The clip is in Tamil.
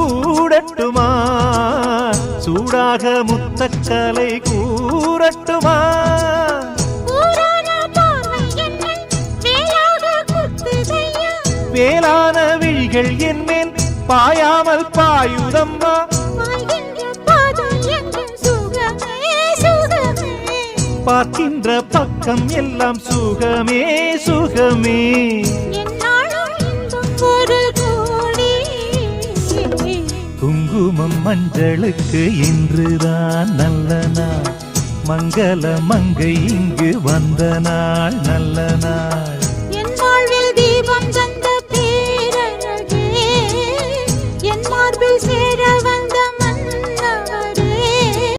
கூடட்டுமா சூடாக முத்தக்கலை கூறட்டுமா வேளான விழிகள் என்மேல் பாயாமல் பாயுதம்மா பார்க்கின்ற பக்கம் எல்லாம் சுகமே சுகமே குங்குமம் மஞ்சளுக்கு இன்றுதான் நல்ல நாள் மங்கள மங்கை இங்கு வந்த நாள் நல்ல நாள்